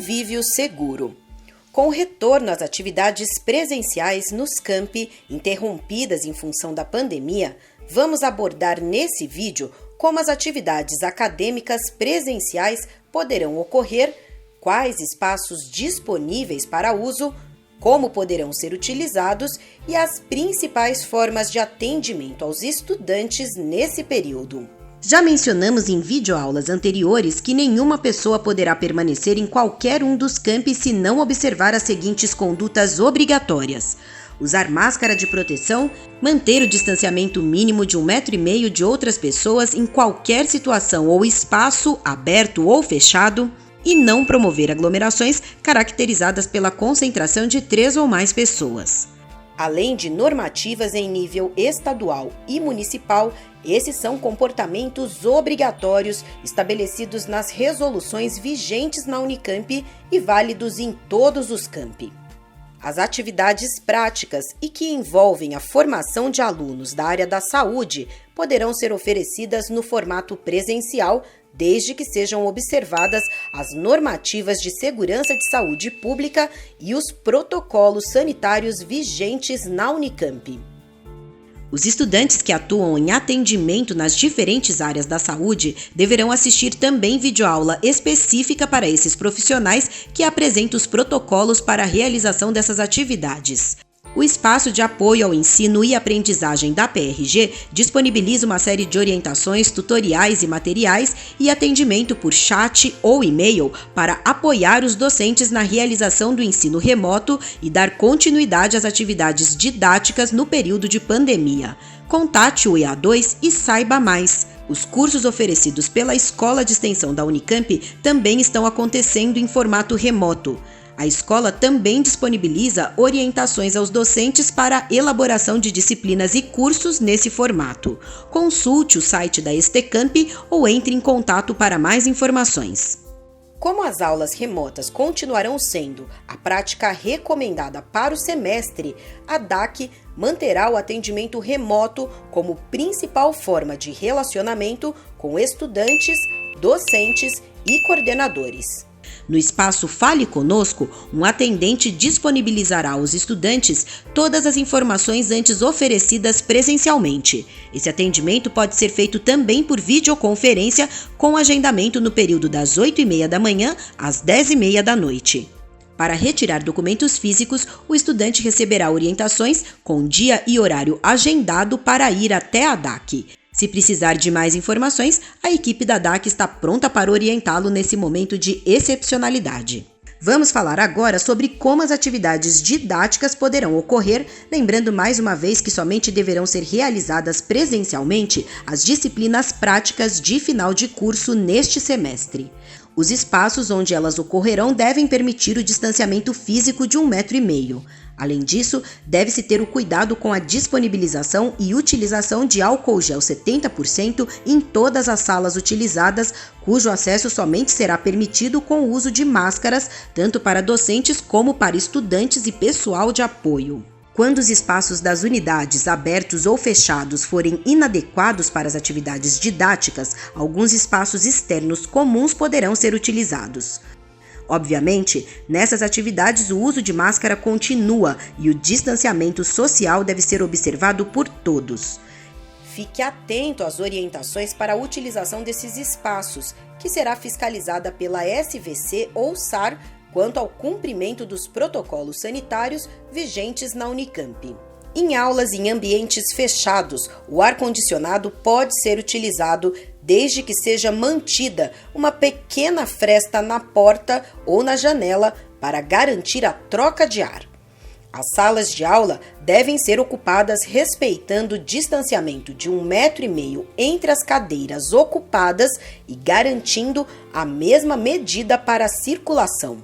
convívio seguro. Com o retorno às atividades presenciais nos campi, interrompidas em função da pandemia, vamos abordar nesse vídeo como as atividades acadêmicas presenciais poderão ocorrer, quais espaços disponíveis para uso, como poderão ser utilizados e as principais formas de atendimento aos estudantes nesse período. Já mencionamos em videoaulas anteriores que nenhuma pessoa poderá permanecer em qualquer um dos campi se não observar as seguintes condutas obrigatórias: usar máscara de proteção, manter o distanciamento mínimo de 1,5 m de outras pessoas em qualquer situação ou espaço, aberto ou fechado, e não promover aglomerações caracterizadas pela concentração de 3 ou mais pessoas. Além de normativas em nível estadual e municipal, esses são comportamentos obrigatórios estabelecidos nas resoluções vigentes na Unicamp e válidos em todos os campi. As atividades práticas e que envolvem a formação de alunos da área da saúde poderão ser oferecidas no formato presencial, desde que sejam observadas as normativas de segurança de saúde pública e os protocolos sanitários vigentes na Unicamp. Os estudantes que atuam em atendimento nas diferentes áreas da saúde deverão assistir também videoaula específica para esses profissionais que apresenta os protocolos para a realização dessas atividades. O Espaço de Apoio ao Ensino e Aprendizagem da PRG disponibiliza uma série de orientações, tutoriais e materiais e atendimento por chat ou e-mail para apoiar os docentes na realização do ensino remoto e dar continuidade às atividades didáticas no período de pandemia. Contate o EA2 e saiba mais. Os cursos oferecidos pela Escola de Extensão da Unicamp também estão acontecendo em formato remoto. A escola também disponibiliza orientações aos docentes para a elaboração de disciplinas e cursos nesse formato. Consulte o site da Estecamp ou entre em contato para mais informações. Como as aulas remotas continuarão sendo a prática recomendada para o semestre, a DAC manterá o atendimento remoto como principal forma de relacionamento com estudantes, docentes e coordenadores. No espaço Fale Conosco, um atendente disponibilizará aos estudantes todas as informações antes oferecidas presencialmente. Esse atendimento pode ser feito também por videoconferência, com agendamento no período das 8h30 da manhã às 10h30 da noite. Para retirar documentos físicos, o estudante receberá orientações com dia e horário agendado para ir até a DAC. Se precisar de mais informações, a equipe da DAC está pronta para orientá-lo nesse momento de excepcionalidade. Vamos falar agora sobre como as atividades didáticas poderão ocorrer, lembrando mais uma vez que somente deverão ser realizadas presencialmente as disciplinas práticas de final de curso neste semestre. Os espaços onde elas ocorrerão devem permitir o distanciamento físico de 1,5 m. Além disso, deve-se ter o cuidado com a disponibilização e utilização de álcool gel 70% em todas as salas utilizadas, cujo acesso somente será permitido com o uso de máscaras, tanto para docentes como para estudantes e pessoal de apoio. Quando os espaços das unidades, abertos ou fechados, forem inadequados para as atividades didáticas, alguns espaços externos comuns poderão ser utilizados. Obviamente, nessas atividades o uso de máscara continua e o distanciamento social deve ser observado por todos. Fique atento às orientações para a utilização desses espaços, que será fiscalizada pela SVC ou SAR quanto ao cumprimento dos protocolos sanitários vigentes na Unicamp. Em aulas em ambientes fechados, o ar-condicionado pode ser utilizado desde que seja mantida uma pequena fresta na porta ou na janela para garantir a troca de ar. As salas de aula devem ser ocupadas respeitando o distanciamento de 1,5 m entre as cadeiras ocupadas e garantindo a mesma medida para a circulação.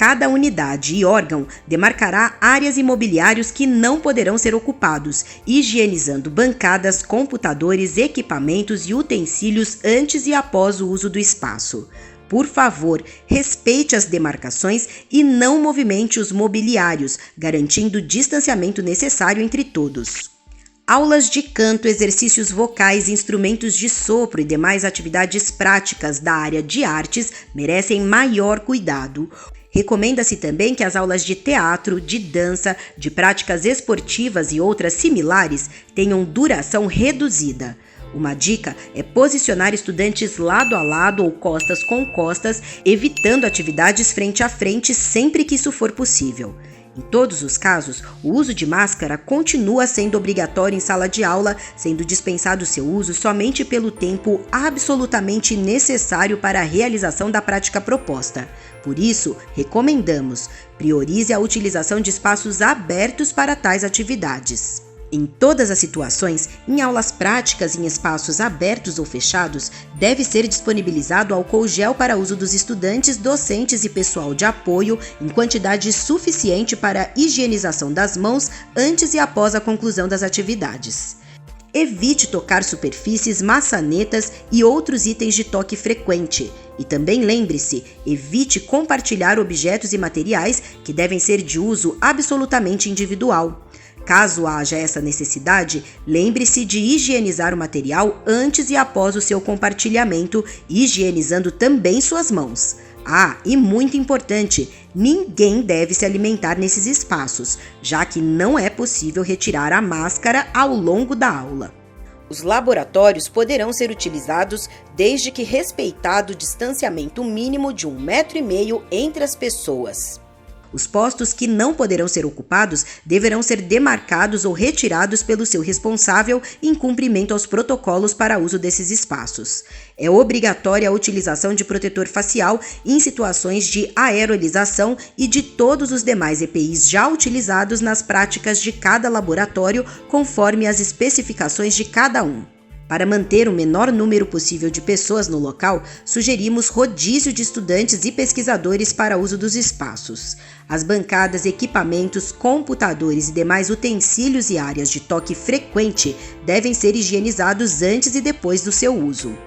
Cada unidade e órgão demarcará áreas e mobiliários que não poderão ser ocupados, higienizando bancadas, computadores, equipamentos e utensílios antes e após o uso do espaço. Por favor, respeite as demarcações e não movimente os mobiliários, garantindo o distanciamento necessário entre todos. Aulas de canto, exercícios vocais, instrumentos de sopro e demais atividades práticas da área de artes merecem maior cuidado. Recomenda-se também que as aulas de teatro, de dança, de práticas esportivas e outras similares tenham duração reduzida. Uma dica é posicionar estudantes lado a lado ou costas com costas, evitando atividades frente a frente sempre que isso for possível. Em todos os casos, o uso de máscara continua sendo obrigatório em sala de aula, sendo dispensado seu uso somente pelo tempo absolutamente necessário para a realização da prática proposta. Por isso, recomendamos: priorize a utilização de espaços abertos para tais atividades. Em todas as situações, em aulas práticas em espaços abertos ou fechados, deve ser disponibilizado álcool gel para uso dos estudantes, docentes e pessoal de apoio em quantidade suficiente para a higienização das mãos antes e após a conclusão das atividades. Evite tocar superfícies, maçanetas e outros itens de toque frequente. E também lembre-se, evite compartilhar objetos e materiais que devem ser de uso absolutamente individual. Caso haja essa necessidade, lembre-se de higienizar o material antes e após o seu compartilhamento, higienizando também suas mãos. Ah, e muito importante, ninguém deve se alimentar nesses espaços, já que não é possível retirar a máscara ao longo da aula. Os laboratórios poderão ser utilizados desde que respeitado o distanciamento mínimo de 1,5 m entre as pessoas. Os postos que não poderão ser ocupados deverão ser demarcados ou retirados pelo seu responsável em cumprimento aos protocolos para uso desses espaços. É obrigatória a utilização de protetor facial em situações de aerolização e de todos os demais EPIs já utilizados nas práticas de cada laboratório, conforme as especificações de cada um. Para manter o menor número possível de pessoas no local, sugerimos rodízio de estudantes e pesquisadores para uso dos espaços. As bancadas, equipamentos, computadores e demais utensílios e áreas de toque frequente devem ser higienizados antes e depois do seu uso.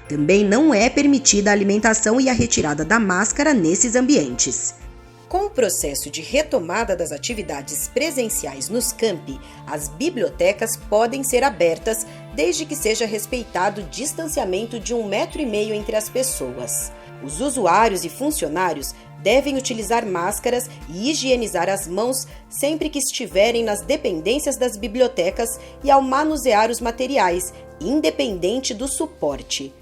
Também não é permitida a alimentação e a retirada da máscara nesses ambientes. Com o processo de retomada das atividades presenciais nos campi, as bibliotecas podem ser abertas desde que seja respeitado o distanciamento de 1,5 m entre as pessoas. Os usuários e funcionários devem utilizar máscaras e higienizar as mãos sempre que estiverem nas dependências das bibliotecas e ao manusear os materiais, independente do suporte.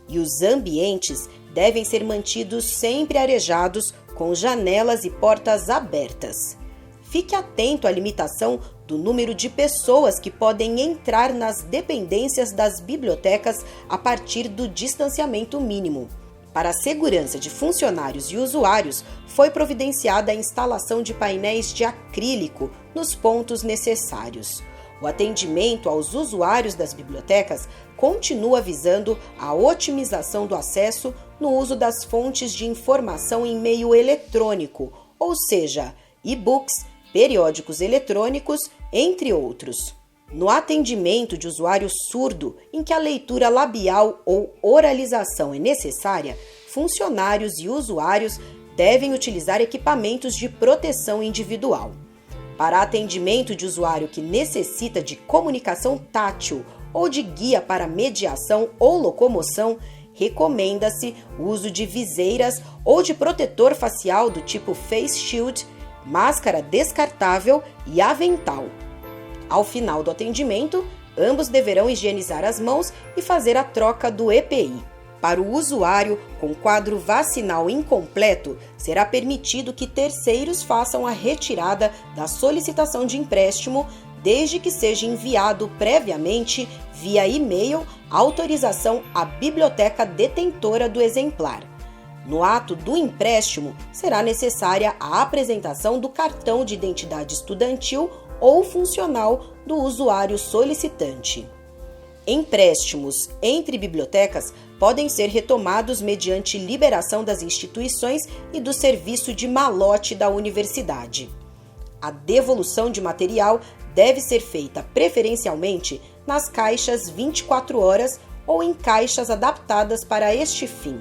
E os ambientes devem ser mantidos sempre arejados, com janelas e portas abertas. Fique atento à limitação do número de pessoas que podem entrar nas dependências das bibliotecas a partir do distanciamento mínimo. Para a segurança de funcionários e usuários, foi providenciada a instalação de painéis de acrílico nos pontos necessários. O atendimento aos usuários das bibliotecas continua visando a otimização do acesso no uso das fontes de informação em meio eletrônico, ou seja, e-books, periódicos eletrônicos, entre outros. No atendimento de usuário surdo, em que a leitura labial ou oralização é necessária, funcionários e usuários devem utilizar equipamentos de proteção individual. Para atendimento de usuário que necessita de comunicação tátil ou de guia para mediação ou locomoção, recomenda-se o uso de viseiras ou de protetor facial do tipo Face Shield, máscara descartável e avental. Ao final do atendimento, ambos deverão higienizar as mãos e fazer a troca do EPI. Para o usuário com quadro vacinal incompleto, será permitido que terceiros façam a retirada da solicitação de empréstimo, desde que seja enviado previamente, via e-mail, autorização à biblioteca detentora do exemplar. No ato do empréstimo, será necessária a apresentação do cartão de identidade estudantil ou funcional do usuário solicitante. Empréstimos entre bibliotecas podem ser retomados mediante liberação das instituições e do serviço de malote da universidade. A devolução de material deve ser feita preferencialmente nas caixas 24 horas ou em caixas adaptadas para este fim.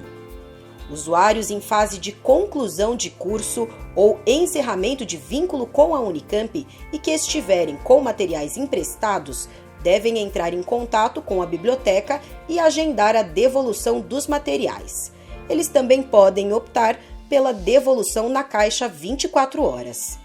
Usuários em fase de conclusão de curso ou encerramento de vínculo com a Unicamp e que estiverem com materiais emprestados devem entrar em contato com a biblioteca e agendar a devolução dos materiais. Eles também podem optar pela devolução na caixa 24 horas.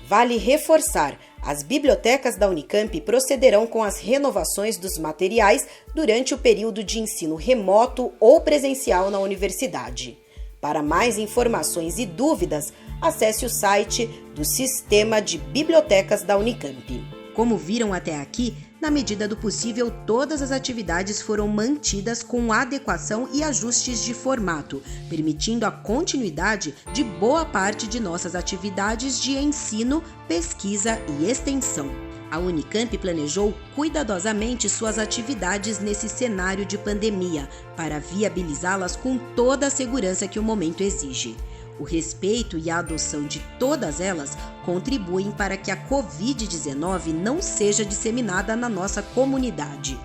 Vale reforçar, as bibliotecas da Unicamp procederão com as renovações dos materiais durante o período de ensino remoto ou presencial na universidade. Para mais informações e dúvidas, acesse o site do Sistema de Bibliotecas da Unicamp. Como viram até aqui, na medida do possível, todas as atividades foram mantidas com adequação e ajustes de formato, permitindo a continuidade de boa parte de nossas atividades de ensino, pesquisa e extensão. A Unicamp planejou cuidadosamente suas atividades nesse cenário de pandemia, para viabilizá-las com toda a segurança que o momento exige. O respeito e a adoção de todas elas contribuem para que a Covid-19 não seja disseminada na nossa comunidade.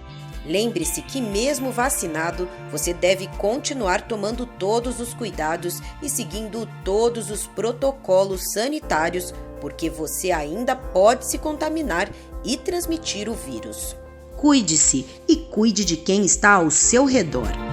Lembre-se que mesmo vacinado, você deve continuar tomando todos os cuidados e seguindo todos os protocolos sanitários, porque você ainda pode se contaminar e transmitir o vírus. Cuide-se e cuide de quem está ao seu redor.